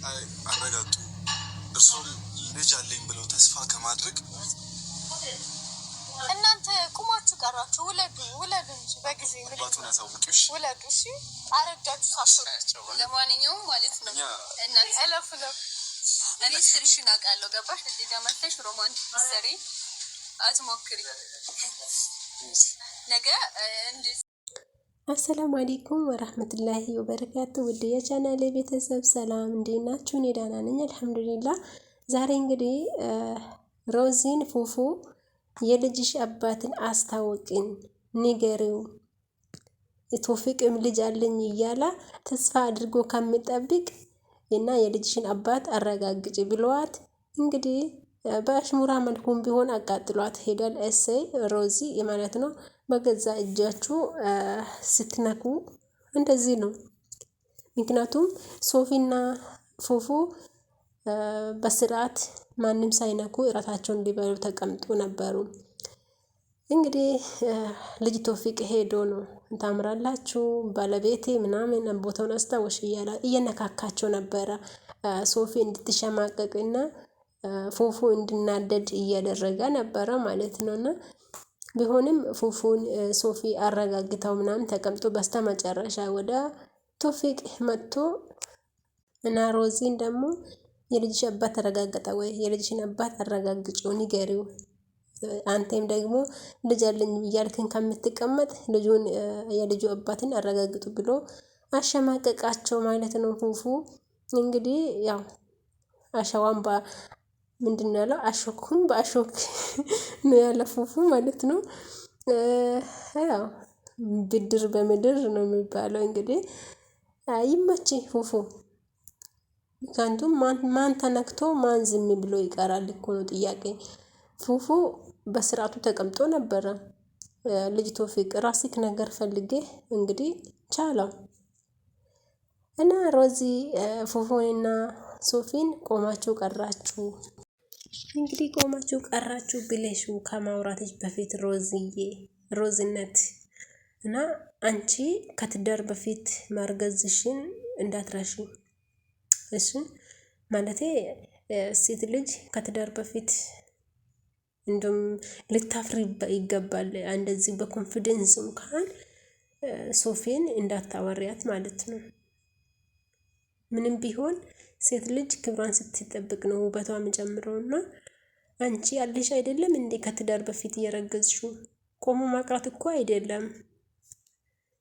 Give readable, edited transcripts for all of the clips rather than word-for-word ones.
አረጋግጡ። እርስዎ ልጅ አለኝ ብለው ተስፋ ከማድረግ እናንተ ቁማችሁ ቀራችሁ። ውለዱ እንጂ በጊዜ ባቱን ያሳውቂሽ። ውለዱ። እሺ አረጃችሁ ሳስሩ። ለማንኛውም ማለት ነው እናንተ እለፍ እኔ ስርሽን አውቃለሁ። ገባሽ? እዚህ ጋር መጥተሽ ሮማንቲክ ሰሪ አትሞክሪ። ነገ እንዴ አሰላሙ አለይኩም ወራህመቱላሂ ወበረካቱ። ውድ የቻናሌ ቤተሰብ ሰላም እንዴት ናችሁ? እኔ ደህና ነኝ አልሐምዱሊላህ። ዛሬ እንግዲህ ሮዚን ፉፉ የልጅሽ አባትን አስታውቂን ንገሪው የቶፊቅም ልጅ አለኝ እያላ ተስፋ አድርጎ ከሚጠብቅ እና የልጅሽን አባት አረጋግጪ ብለዋት እንግዲህ በአሽሙራ መልኩም ቢሆን አቃጥሏት ሄዷል። እሰይ ሮዚ ማለት ነው። በገዛ እጃችሁ ስትነኩ እንደዚህ ነው። ምክንያቱም ሶፊና ፉፉ በስርዓት ማንም ሳይነኩ እራታቸውን ሊበሉ ተቀምጡ ነበሩ። እንግዲህ ልጅ ቶፊቅ ሄዶ ነው ታምራላችሁ ባለቤቴ ምናምን ቦታውን አስታወሽ እያላ እየነካካቸው ነበረ። ሶፊ እንድትሸማቀቅና ፉፉ እንድናደድ እያደረገ ነበረ ማለት ነውና ቢሆንም ፉፉን ሶፊ አረጋግተው ምናምን ተቀምጦ በስተመጨረሻ ወደ ቶፊቅ መጥቶ እና ሮዚን ደግሞ የልጅሽ አባት ተረጋገጠ ወይ የልጅሽን አባት አረጋግጪው ንገሪው አንተም ደግሞ ልጅ አለኝ እያልክን ከምትቀመጥ ልጁን የልጁ አባትን አረጋግጡ ብሎ አሸማቀቃቸው ማለት ነው። ፉፉ እንግዲህ ያው አሸዋን ምንድነው ያለው አሾኩን በአሾክ ነው ያለው ፉፉ ማለት ነው። ያው ብድር በምድር ነው የሚባለው። እንግዲህ ይመች ፉፉ ካንቱም ማን ተነክቶ ማን ዝም ብሎ ይቀራል እኮ ነው ጥያቄ። ፉፉ በስርዓቱ ተቀምጦ ነበረ። ልጅ ቶፊቅ ራስክ ነገር ፈልጌ እንግዲህ ቻለው እና ሮዚ ፉፉንና ሶፊን ቆማችሁ ቀራችሁ። እንግዲህ ቆማችሁ ቀራችሁ ብለሽ ከማውራትሽ በፊት ሮዝነት እና አንቺ ከትዳር በፊት ማርገዝሽን እንዳትረሺ። እሺ ማለቴ ሴት ልጅ ከትዳር በፊት እንደም ልታፍሪ ይገባል። እንደዚህ በኮንፊደንስ እንኳን ሶፊን እንዳታወሪያት ማለት ነው። ምንም ቢሆን ሴት ልጅ ክብሯን ስትጠብቅ ነው ውበቷ የሚጨምረውና አንቺ ያለሽ አይደለም እንዴ ከትዳር በፊት እየረገዝሽው ቆሞ ማቅራት እኮ አይደለም።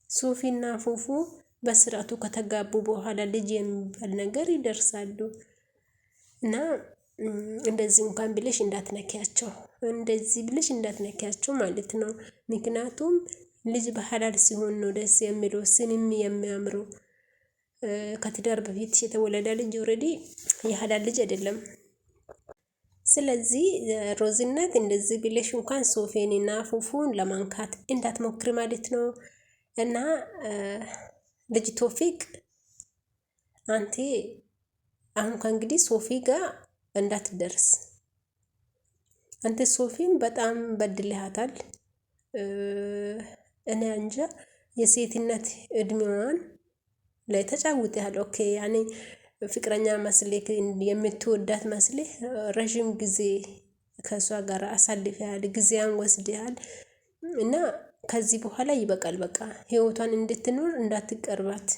ሶፊና ፉፉ በስርዓቱ ከተጋቡ በኋላ ልጅ የሚባል ነገር ይደርሳሉ እና እንደዚህ እንኳን ብለሽ እንዳትነኪያቸው እንደዚህ ብለሽ እንዳትነኪያቸው ማለት ነው። ምክንያቱም ልጅ በሐላል ሲሆን ነው ደስ የሚለው ስንም የሚያምረው። ከትዳር በፊት የተወለደ ልጅ ኦሬዲ የሐላል ልጅ አይደለም። ስለዚህ ሮዝነት እንደዚህ ብለሽ እንኳን ሶፊንና ፉፉን ለማንካት እንዳትሞክሪ ማለት ነው። እና ልጅ ቶፊቅ አንተ አሁን ከእንግዲህ ሶፊ ጋር እንዳትደርስ። አንተ ሶፊን በጣም በድለሃታል። እኔ እንጃ የሴትነት እድሜዋን ላይ ተጫውተሃል። ኦኬ ያኔ ፍቅረኛ መስለክ የምትወዳት መስለህ ረጅም ጊዜ ከሷ ጋር አሳልፈሃል፣ ጊዜያን ወስደሃል እና ከዚህ በኋላ ይበቃል። በቃ ህይወቷን እንድትኖር እንዳትቀርባት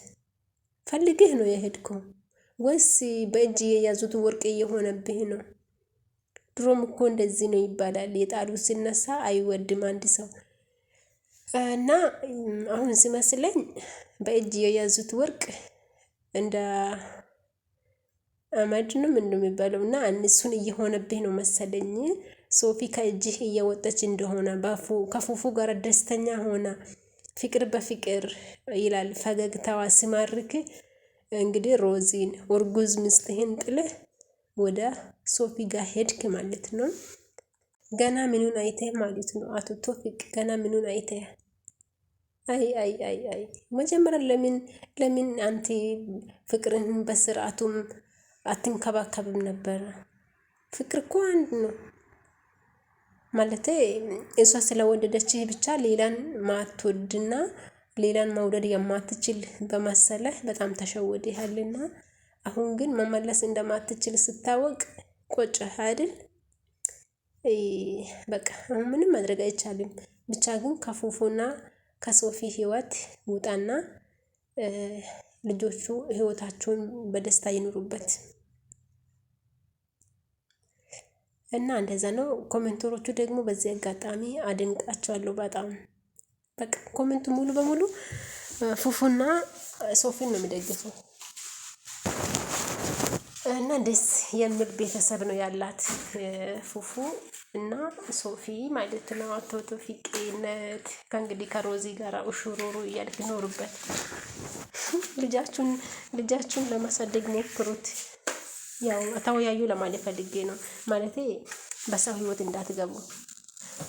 ፈልገህ ነው የሄድከው ወይስ በእጅ የያዙት ወርቅ እየሆነብህ ነው? ድሮም እኮ እንደዚህ ነው ይባላል። የጣሉ ሲነሳ አይወድም አንድ ሰው እና አሁን ሲመስለኝ በእጅ የያዙት ወርቅ እንደ አመድንም እንደሚባለው እና እነሱን እየሆነብህ ነው መሰለኝ። ሶፊ ከእጅህ እየወጣች እንደሆነ ከፉፉ ጋር ደስተኛ ሆና ፍቅር በፍቅር ይላል ፈገግታዋ ሲማርክ። እንግዲህ ሮዚን እርጉዝ ሚስትህን ጥለህ ወደ ሶፊ ጋር ሄድክ ማለት ነው። ገና ምኑን አይተህ ማለት ነው አቶ ቶፊቅ ገና ምኑን አይተህ? አይ መጀመሪያ ለምን አንተ ፍቅርን በስርዓቱም አትንከባከብም ነበር? ፍቅር እኮ አንድ ነው ማለት እሷ ስለወደደችህ ብቻ ሌላን ማትወድና ሌላን መውደድ የማትችል በመሰለህ በጣም ተሸውደሃልና አሁን ግን መመለስ እንደማትችል ስታወቅ ቆጨህ አይደል? በቃ ምንም ማድረግ አይቻልም። ብቻ ግን ከፉፉና ከሶፊ ህይወት ውጣና ልጆቹ ህይወታቸውን በደስታ ይኑሩበት እና እንደዛ ነው። ኮሜንተሮቹ ደግሞ በዚህ አጋጣሚ አድንቃቸዋለሁ በጣም በቃ ኮሜንቱ ሙሉ በሙሉ ፉፉና ሶፊን ነው የሚደግፈው እና ደስ የሚል ቤተሰብ ነው ያላት ፉፉ እና ሶፊ ማለት ነው። አቶ ቶፊቅነት ከእንግዲህ ከሮዚ ጋር ኡሹሩሩ እያልክ ኖሩበት። ልጃችሁን ለማሳደግ ሞክሩት። ያው ተወያዩ ለማለት ፈልጌ ነው። ማለቴ በሰው ህይወት እንዳትገቡ።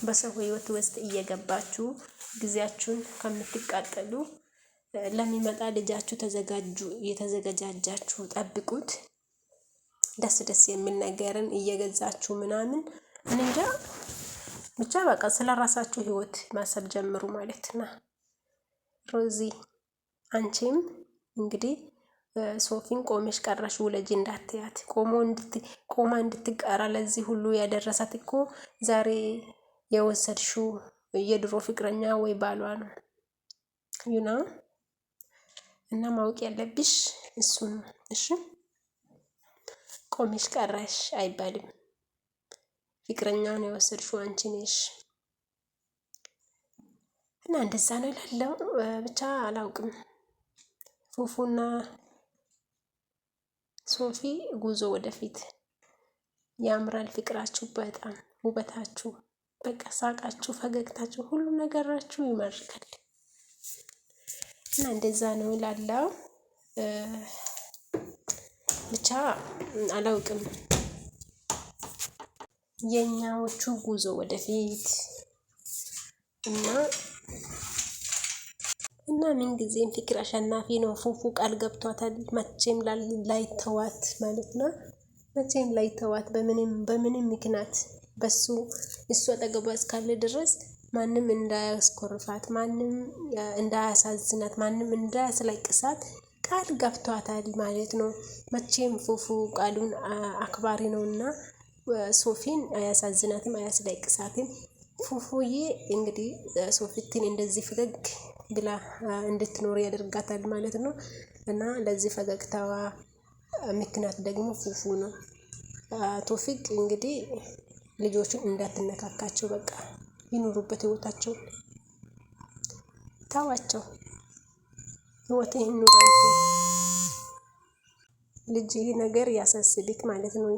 በሰው ህይወት ውስጥ እየገባችሁ ጊዜያችሁን ከምትቃጠሉ ለሚመጣ ልጃችሁ ተዘጋጁ። እየተዘጋጃጃችሁ ጠብቁት። ደስ የሚል ነገርን እየገዛችሁ ምናምን እንጃ ብቻ በቃ ስለራሳችሁ ህይወት ማሰብ ጀምሩ ማለት ነው። ሮዚ አንቺም እንግዲህ ሶፊን ቆመሽ ቀረሽ ውለጅ እንዳትያት ቆማ እንድትቀራ ለዚህ ሁሉ ያደረሳት እኮ ዛሬ የወሰድሽው የድሮ ፍቅረኛ ወይ ባሏ ነው ዩና እና ማወቅ ያለብሽ እሱ ነው። እሺ ቆመሽ ቀረሽ አይባልም። ፍቅረኛውን የወሰድሽው አንቺ ነሽ እና እንደዛ ነው እላለሁ። ብቻ አላውቅም። ፉፉና ሶፊ ጉዞ ወደፊት ያምራል። ፍቅራችሁ በጣም ውበታችሁ፣ በቃ ሳቃችሁ፣ ፈገግታችሁ፣ ሁሉ ነገራችሁ ይማርካል እና እንደዛ ነው እላለሁ። ብቻ አላውቅም። የኛዎቹ ጉዞ ወደፊት እና ምን ጊዜም ፍቅር አሸናፊ ነው። ፉፉ ቃል ገብቷታል መቼም ላይተዋት ማለት ነው። መቼም ላይተዋት በምንም ምክንያት በሱ እሱ አጠገቧ እስካለ ድረስ ማንም እንዳያስኮርፋት፣ ማንም እንዳያሳዝናት፣ ማንም እንዳያስለቅሳት ቃል ገብቷታል ማለት ነው። መቼም ፉፉ ቃሉን አክባሪ ነውና ሶፊን አያሳዝናትም፣ አያስለቅሳትም። ፉፉዬ እንግዲህ ሶፊትን እንደዚህ ፈገግ ብላ እንድትኖር ያደርጋታል ማለት ነው። እና ለዚህ ፈገግታዋ ምክንያት ደግሞ ፉፉ ነው። ቶፊቅ እንግዲህ ልጆቹን እንዳትነካካቸው በቃ ይኖሩበት ህይወታቸው ታዋቸው ህይወትህን ኑር አንተ ልጅ ነገር ያሳስብክ ማለት ነው።